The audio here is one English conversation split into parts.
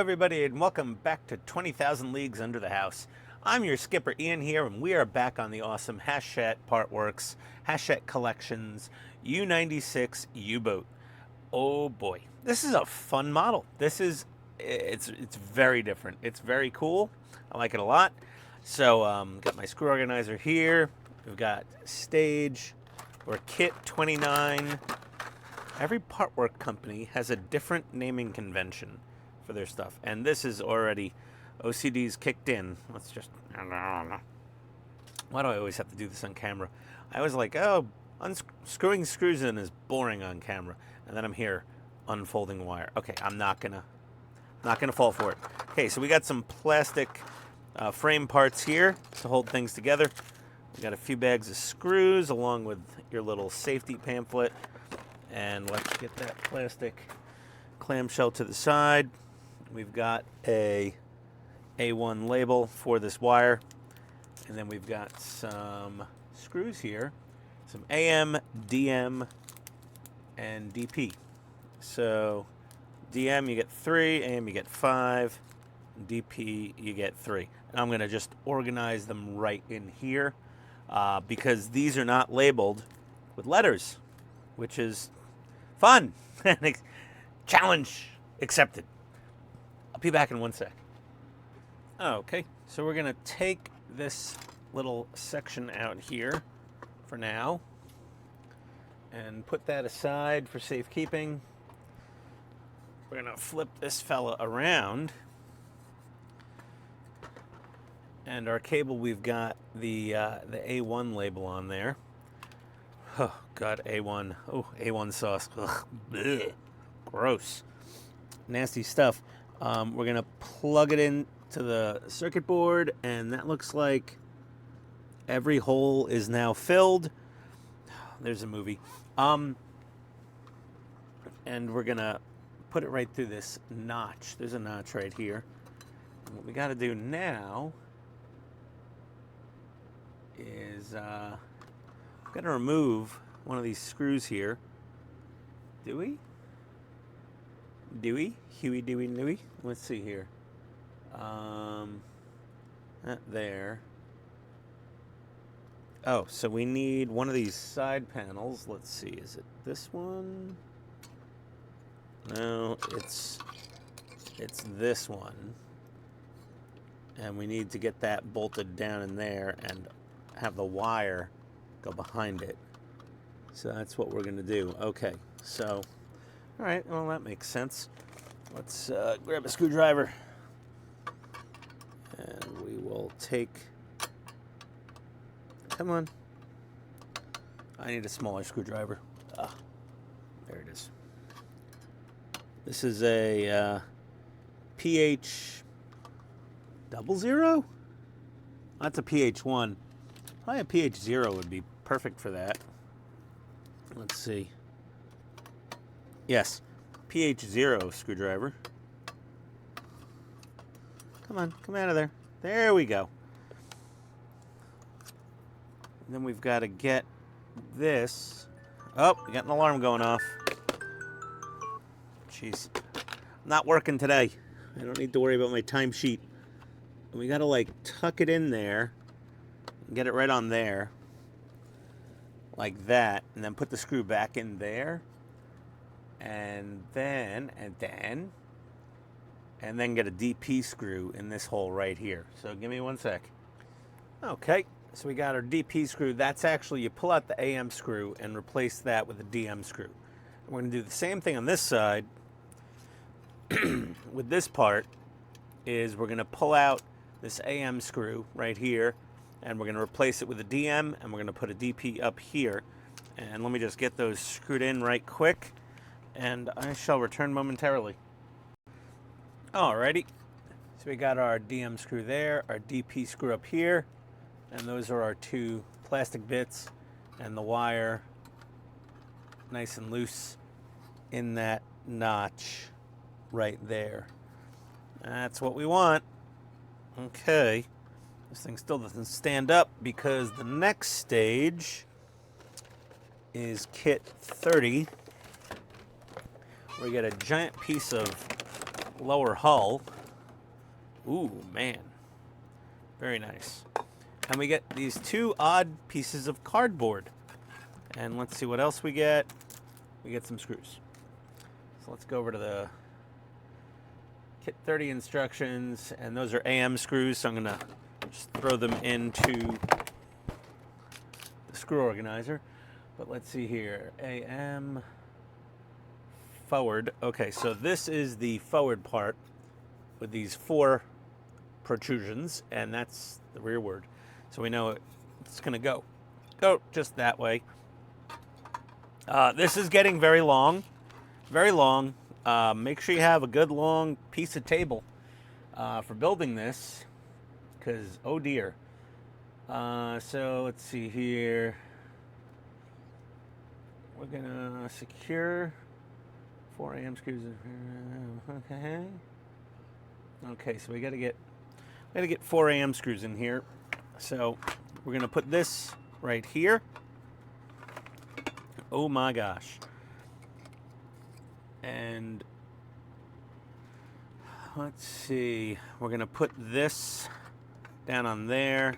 everybody, and welcome back to 20,000 Leagues Under the House. I'm your skipper, Ian, here, and we are back on the awesome Hachette partworks, Hachette Collections, U96 U-Boat. Oh boy, this is a fun model. It's very different. It's very cool. I like it a lot. So, got my screw organizer here. We've got stage or kit 29. Every partwork company has a different naming convention for their stuff, and this is already OCD's kicked in. Let's just, why do I always have to do this on camera? I was like, oh, unscrewing screws in is boring on camera, and then I'm here unfolding wire. Okay, I'm not gonna fall for it. Okay, so we got some plastic frame parts here to hold things together. We got a few bags of screws along with your little safety pamphlet. And let's get that plastic clamshell to the side. We've got a A1 label for this wire. And then we've got some screws here. Some AM, DM, and DP. So DM you get 3, AM you get 5, DP you get 3. And I'm gonna just organize them right in here because these are not labeled with letters, which is fun. Challenge accepted. I'll be back in one sec. Okay, so we're gonna take this little section out here for now and put that aside for safekeeping. We're gonna flip this fella around, and our cable, we've got the A1 label on there. Oh, God, A1. Oh, A1 sauce. Ugh, bleh. Gross. Nasty stuff. We're going to plug it in to the circuit board, and that looks like every hole is now filled. There's a movie. And we're going to put it right through this notch. There's a notch right here. And what we got to do now is... got to remove one of these screws here. Do we? Huey, Dewey, Newey? Let's see here. Not there. Oh, so we need one of these side panels. Let's see, is it this one? No, it's this one. And we need to get that bolted down in there and have the wire go behind it. So that's what we're going to do. Okay, so, all right, well, that makes sense. Let's grab a screwdriver, and we will take, come on. I need a smaller screwdriver. Ah, there it is. This is a pH 00? That's a pH 1. Probably a pH 0 would be perfect for that. Let's see. Yes, pH 0 screwdriver. Come on, come out of there. There we go. And then we've got to get this. Oh, we got an alarm going off. Jeez. Not working today. I don't need to worry about my timesheet. We got to like tuck it in there. Get it right on there, like that, and then put the screw back in there, and then get a DP screw in this hole right here. So give me one sec. Okay, so we got our DP screw. That's actually, you pull out the AM screw and replace that with a DM screw. We're going to do the same thing on this side. With this part is we're going to pull out this AM screw right here, and we're going to replace it with a DM, and we're going to put a DP up here. And let me just get those screwed in right quick, and I shall return momentarily. Alrighty, so we got our DM screw there, our DP screw up here, and those are our two plastic bits, and the wire nice and loose in that notch right there. That's what we want. Okay. This thing still doesn't stand up because the next stage is kit 30. We get a giant piece of lower hull Ooh, man. Very nice. And we get these 2 odd pieces of cardboard. And let's see what else we get. We get some screws. So let's go over to the Kit 30 instructions. And those are AM screws, so I'm going to just throw them into the screw organizer. But let's see here. AM forward. Okay, so this is the forward part with these 4 protrusions, and that's the rearward. So we know it's going to go just that way. This is getting very long, very long. Make sure you have a good long piece of table for building this, because oh dear. So let's see here. We're gonna secure 4 AM screws. Okay, so we gotta get 4 AM screws in here. So we're gonna put this right here. Oh my gosh. And let's see, we're gonna put this down on there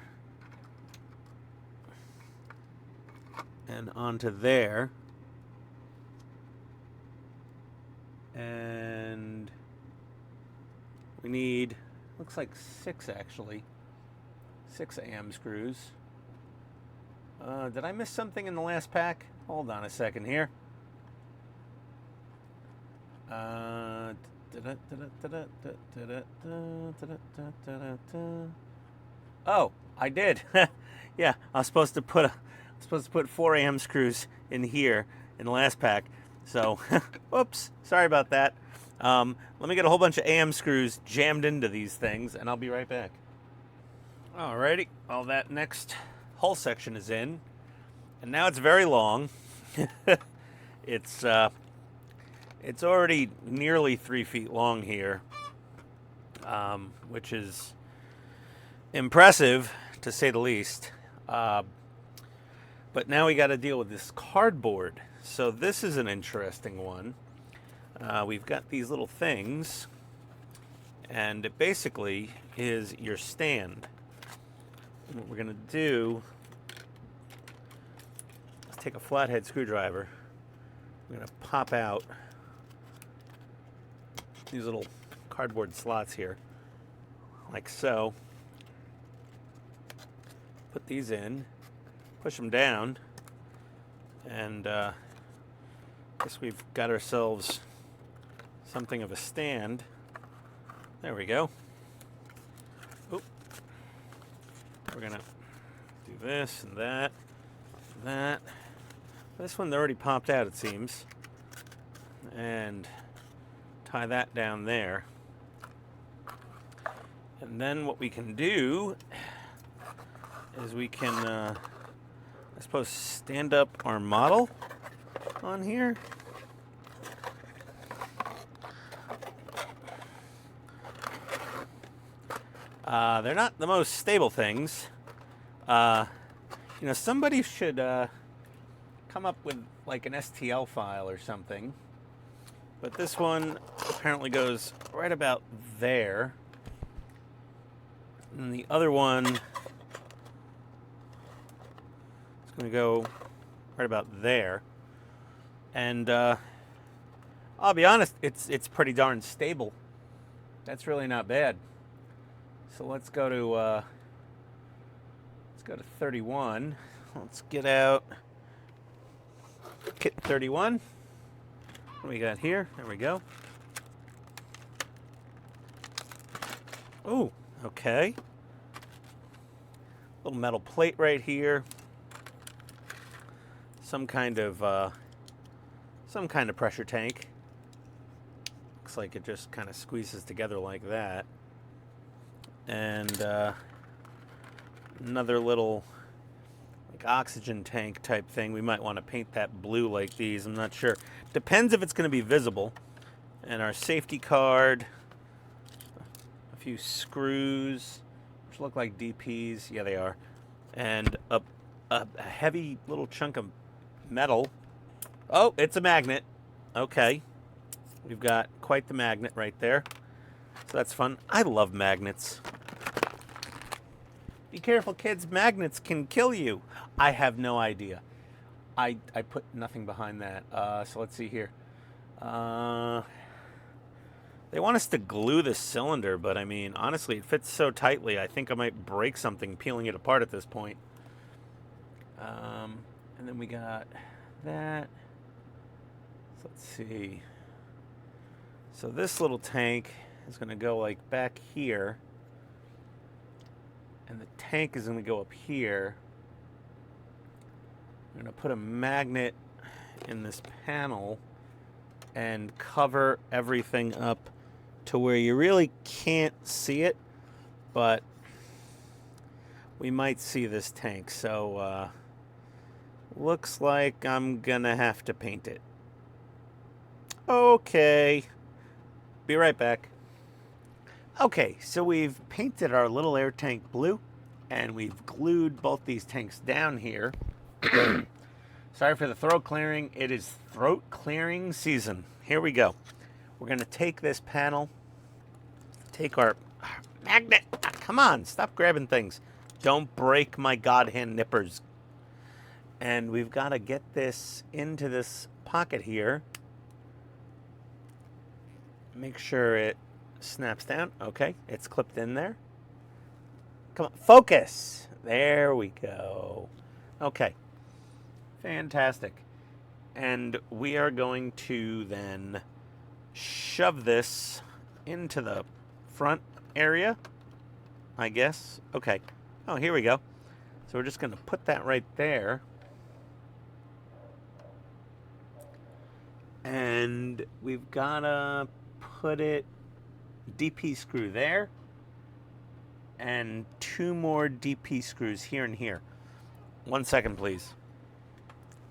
and onto there. And we need, looks like 6 actually. 6 AM screws. Did I miss something in the last pack? Hold on a second here. Oh, I did. Yeah, I was supposed to put 4 AM screws in here in the last pack. So, whoops, sorry about that. Let me get a whole bunch of AM screws jammed into these things, and I'll be right back. Alrighty, well, that next hull section is in, and now it's very long. It's already nearly 3 feet long here, which is impressive to say the least. But now we got to deal with this cardboard. So this is an interesting one. We've got these little things, and it basically is your stand. And what we're going to do is take a flathead screwdriver. We're going to pop out these little cardboard slots here, like so. Put these in, push them down, and I guess we've got ourselves something of a stand. There we go. Oop. We're gonna do this and that, and that. This one already popped out, it seems, and tie that down there. And then what we can do is we can, I suppose, stand up our model on here. They're not the most stable things. Somebody should come up with like an STL file or something. But this one apparently goes right about there. And the other one is going to go right about there. And I'll be honest, it's pretty darn stable. That's really not bad. So let's go to 31. Let's get out kit 31. What do we got here? There we go. Oh, okay. Little metal plate right here. Some kind of pressure tank. Looks like it just kind of squeezes together like that. And another little like oxygen tank type thing. We might want to paint that blue like these. I'm not sure. Depends if it's going to be visible. And our safety card. A few screws, which look like DPs. Yeah, they are. And a heavy little chunk of metal. Oh, it's a magnet. Okay. We've got quite the magnet right there. So that's fun. I love magnets. Be careful, kids. Magnets can kill you. I have no idea. I put nothing behind that. So let's see here. They want us to glue the cylinder, but I mean, honestly, it fits so tightly, I think I might break something peeling it apart at this point. And then we got that. So let's see. So this little tank is going to go like back here. And the tank is going to go up here. I'm going to put a magnet in this panel and cover everything up to where you really can't see it, but we might see this tank. So looks like I'm gonna have to paint it. Okay, be right back. Okay, so we've painted our little air tank blue, and we've glued both these tanks down here. Sorry for the throat clearing. It is throat clearing season. Here we go. We're going to take this panel, take our magnet. Come on, stop grabbing things. Don't break my god hand nippers. And we've got to get this into this pocket here. Make sure it snaps down. Okay, it's clipped in there. Come on, focus. There we go. Okay. Fantastic. And we are going to then shove this into the front area, I guess. Okay. Oh, here we go. So we're just going to put that right there. And we've got to put it, DP screw there, and 2 more DP screws here and here. 1 second, please.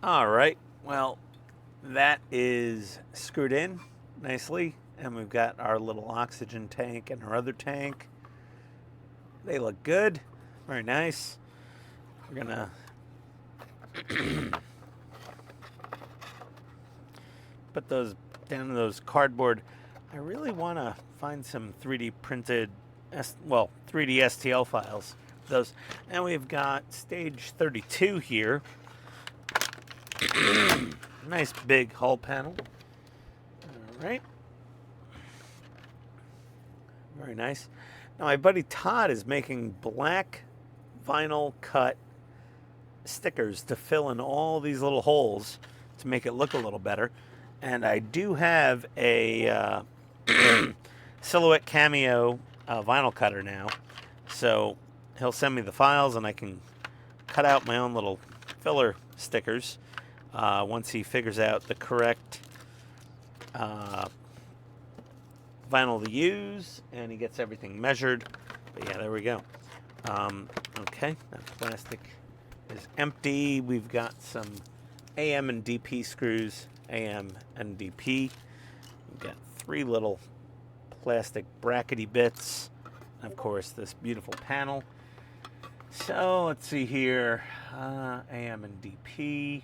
All right, well, that is screwed in nicely, and we've got our little oxygen tank and our other tank. They look good, very nice. We're gonna put those down in those cardboard. I really want to find some 3D printed, 3D STL files. Those, and we've got stage 32 here. Nice big hull panel. All right. Very nice. Now my buddy Todd is making black vinyl cut stickers to fill in all these little holes to make it look a little better. And I do have a Silhouette Cameo vinyl cutter now. So he'll send me the files and I can cut out my own little filler stickers. Once he figures out the correct vinyl to use and he gets everything measured. But yeah, there we go. Okay, that plastic is empty. We've got some AM and DP screws, AM and DP. We've got 3 little plastic brackety bits. And of course, this beautiful panel. So let's see here, AM and DP.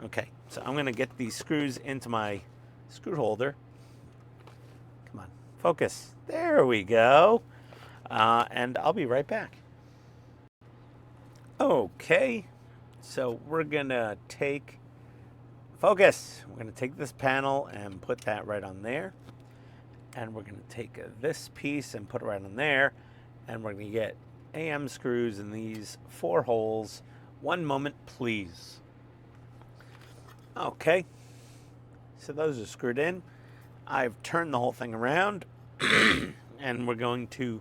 Okay, so I'm going to get these screws into my screw holder. Come on, focus. There we go. And I'll be right back. Okay, so we're going to take, focus. We're going to take this panel and put that right on there. And we're going to take this piece and put it right on there. And we're going to get AM screws in these 4 holes. 1 moment, please. Okay, so those are screwed in. I've turned the whole thing around and we're going to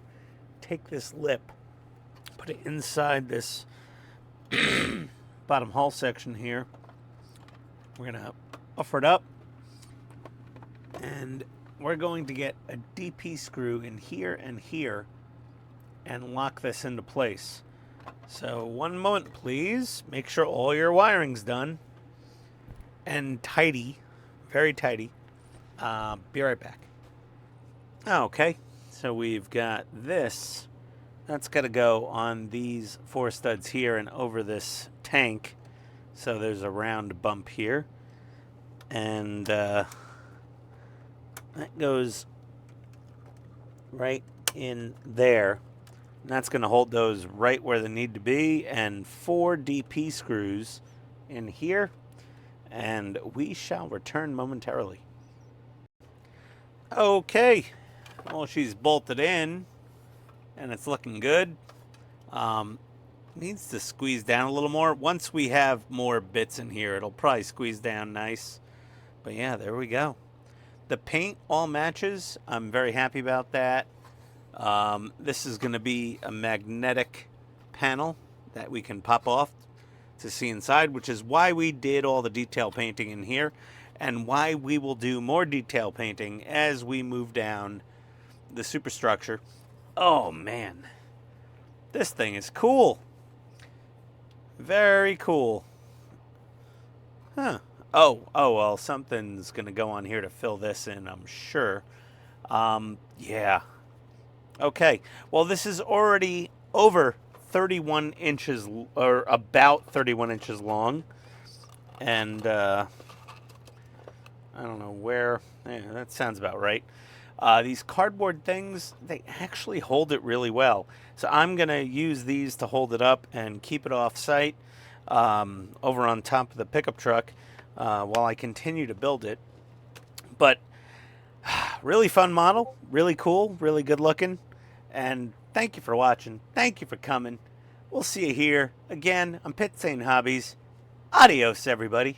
take this lip, put it inside this bottom hull section here. We're going to offer it up and we're going to get a DP screw in here and lock this into place. So 1 moment, please. Make sure all your wiring's done. And tidy, very tidy. Be right back. Okay, so we've got this. That's got to go on these 4 studs here and over this tank. So there's a round bump here. And that goes right in there. And that's going to hold those right where they need to be, and 4 DP screws in here, and we shall return momentarily. Okay, well, she's bolted in and it's looking good. Needs to squeeze down a little more. Once we have more bits in here, it'll probably squeeze down nice. But yeah, there we go. The paint all matches. I'm very happy about that. This is going to be a magnetic panel that we can pop off to see inside, which is why we did all the detail painting in here, and why we will do more detail painting as we move down the superstructure. Oh man, this thing is cool. Very cool. Huh. Oh, well, something's going to go on here to fill this in, I'm sure. Yeah. Okay. Well, this is already over 31 inches, or about 31 inches long. And, I don't know where. Yeah, that sounds about right. These cardboard things, they actually hold it really well. So I'm going to use these to hold it up and keep it off site over on top of the pickup truck while I continue to build it. But really fun model, really cool, really good looking. And thank you for watching. Thank you for coming. We'll see you here again on Pit Sane Hobbies. Adios, everybody.